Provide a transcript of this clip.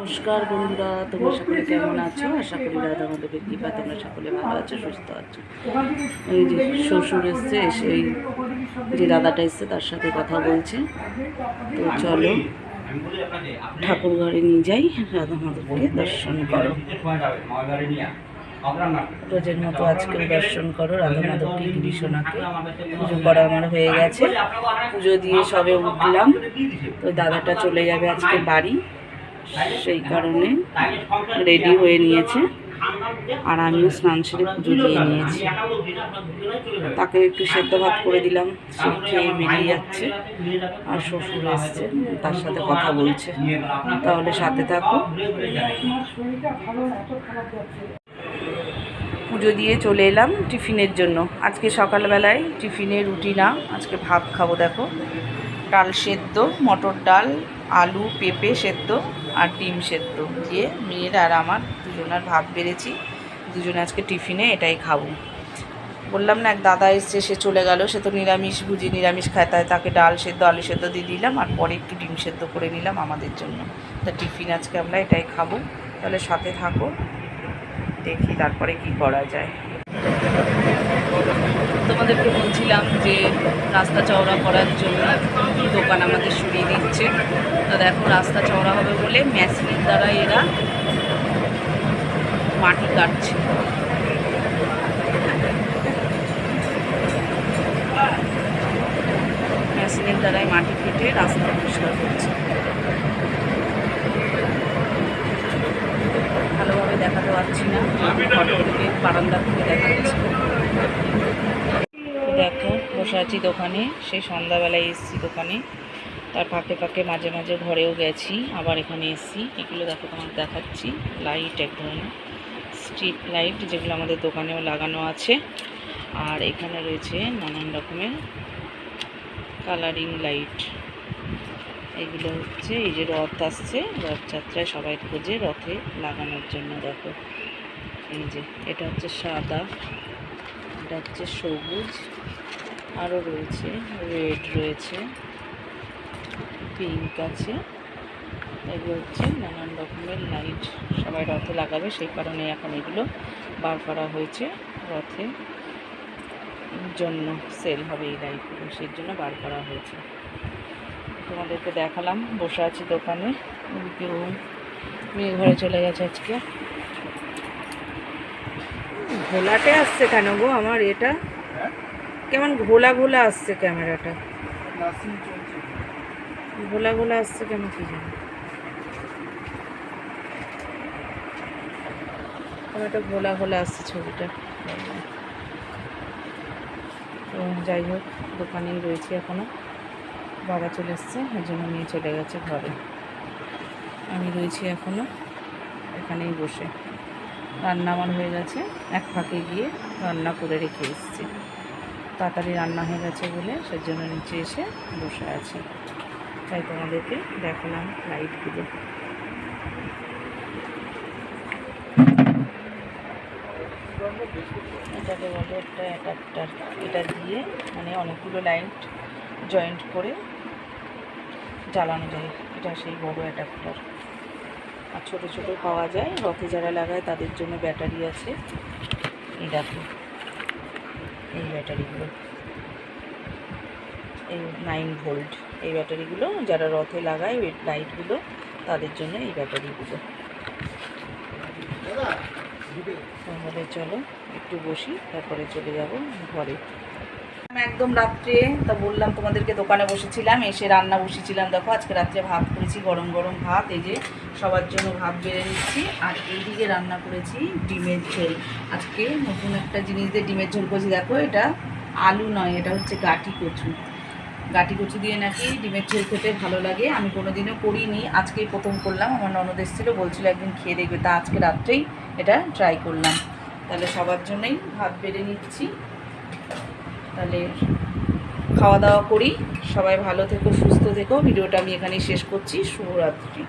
নমস্কার বন্ধুরা, তোমরা সকলে কেমন আছো? আশা করি রাধা মাধবের কৃপা তোমরা সকলে ভালো আছো, সুস্থ আছো। এই যে শ্বশুর এসছে, এসে এই যে দাদাটা এসছে তার সাথে কথা বলছে। তো চলো ঠাকুর ঘরে নিয়ে যাই, রাধা মাধবকে দর্শন করো। রোজের মতো আজকেও দর্শন করো রাধা মাধবকে, গিরিশোনাকে। পুজো করা আমার হয়ে গেছে, পুজো দিয়ে সবে উঠলাম। তো দাদাটা চলে যাবে আজকে বাড়ি, সেই কারণে রেডি হয়ে নিয়েছে। আর আমিও স্নান সেরে পুজো দিয়ে নিয়েছি। তাকে একটু সেদ্ধ ভাত করে দিলাম, সে খেয়ে বেরিয়ে যাচ্ছে। আর শ্বশুর এসছে, তার সাথে কথা বলছে। তাহলে সাথে থাকো। পুজো দিয়ে চলে এলাম টিফিনের জন্য। আজকে সকালবেলায় টিফিনে রুটি না, আজকে ভাত খাবো। দেখো, ডাল সেদ্ধ, মটর ডাল, আলু পেঁপে সেদ্ধ আর ডিম সেদ্ধ দিয়ে মেয়ের আর আমার দুজনের ভাত বেড়েছি। দুজনে আজকে টিফিনে এটাই খাবো। বললাম না, এক দাদা এসছে, সে চলে গেল, সে তো নিরামিষ ভুজি, নিরামিষ খায়, তাই তাকে ডাল সেদ্ধ আলু সেদ্ধ দিয়ে দিলাম। আর পরে একটু ডিম সেদ্ধ করে নিলাম আমাদের জন্য। তা টিফিন আজকে আমরা এটাই খাবো। তাহলে সাথে থাকো, দেখি তারপরে কি করা যায়। তোমাদেরকে বলছিলাম যে রাস্তা চওড়া করার জন্য দোকান আমাদের সরিয়ে দিচ্ছে। তো দেখো, রাস্তা চওড়া হবে বলে মেশিনের দ্বারা এরা মাটি কাটছে। মেশিনের দ্বারাই মাটি কেটে রাস্তা পরিষ্কার করছে। ভালোভাবে দেখাতে পারছি না, ফটো থেকে বারান্দা থেকে দেখাচ্ছি। দেখো, বসে আছি দোকানে, সেই সন্ধ্যাবেলায় এসেছি দোকানে। তার ফাঁকে ফাঁকে মাঝে মাঝে ঘরেও গেছি, আবার এখানে এসেছি। এগুলো দেখো তোমাকে দেখাচ্ছি, লাইট, এক ধরনের স্ট্রিট লাইট, যেগুলো আমাদের দোকানেও লাগানো আছে। আর এখানে রয়েছে নানান রকমের কালারিং লাইট। এগুলো হচ্ছে, এই যে রথ আসছে, রথযাত্রায় সবাই খোঁজে রথে লাগানোর জন্য। দেখো, এই যে এটা হচ্ছে সাদা, এটা হচ্ছে সবুজ, আরও রয়েছে রেড, রয়েছে পিঙ্ক আছে। এগুলো হচ্ছে নানান রকমের লাইট, সবাই রথে লাগাবে, সেই কারণে এখন এগুলো বার করা হয়েছে। রথে জন্য সেল হবে এই লাইটগুলো, সেই জন্য বার করা হয়েছে। তোমাদেরকে দেখালাম, বসে আছি দোকানে। কেউ মেয়ে ঘরে চলে গেছে আজকে। ঘোলাটে আসছে কেন গো আমার? এটা কেমন ঘোলা ঘোলা আসছে, ক্যামেরাটা ঘোলা ঘোলা আসছে কেন কি জানি। এটা ঘোলা ঘোলা আসছে ছবিটা। তো যাই হোক, দোকানেই রয়েছে এখনও। বাবা চলে এসছে, এর জন্য নিয়ে চলে গেছে ঘরে। আমি রয়েছি এখনও এখানেই বসে। রান্না আমার হয়ে গেছে, এক ফাঁকে গিয়ে রান্না করে রেখে এসেছি। তাড়াতাড়ি রান্না হয়ে গেছে বলে সেজন্য নিচে এসে বসে আছি। তাই তোমাদেরকে দেখালাম লাইটগুলো। এটাকে বলে একটা অ্যাডাপ্টার। এটা দিয়ে মানে অনেকগুলো লাইট জয়েন্ট করে জ্বালানো যায়। এটা সেই বড় অ্যাডাপ্টার। আর ছোটো ছোটো পাওয়া যায়, রথে যারা লাগায় তাদের জন্য ব্যাটারি আছে। এই দেখো, এই ব্যাটারিগুলো, এই 9 ভোল্ট এই ব্যাটারিগুলো যারা রথে লাগায়, ওই লাইটগুলো, তাদের জন্য এই ব্যাটারিগুলো। তাহলে চলো একটু বসি, তারপরে চলে যাব ঘরে। একদম রাত্রে, তা বললাম তোমাদেরকে দোকানে বসেছিলাম, এসে রান্না বসেছিলাম। দেখো, আজকে রাত্রে ভাত করেছি, গরম গরম ভাত। এই যে সবার জন্য ভাত বেড়ে নিচ্ছি। আর এইদিকে রান্না করেছি ডিমের ঝোল। আজকে নতুন একটা জিনিস দিয়ে ডিমের ঝোল করেছি। দেখো, এটা আলু নয়, এটা হচ্ছে গাঁটি কচু। গাঁটি কচু দিয়ে নাকি ডিমের ঝোল খেতে ভালো লাগে। আমি কোনোদিনও করিনি, আজকেই প্রথম করলাম। আমার ননদ এসেছিল, বলছিল একদিন খেয়ে দেখবে, তা আজকে রাত্রেই এটা ট্রাই করলাম। তাহলে সবার জন্যই ভাত বেড়ে নিচ্ছি। তাহলে খাওয়া দাওয়া করি। সবাই ভালো থেকো, সুস্থ থেকো। ভিডিওটা আমি এখানেই শেষ করছি। শুভরাত্রি।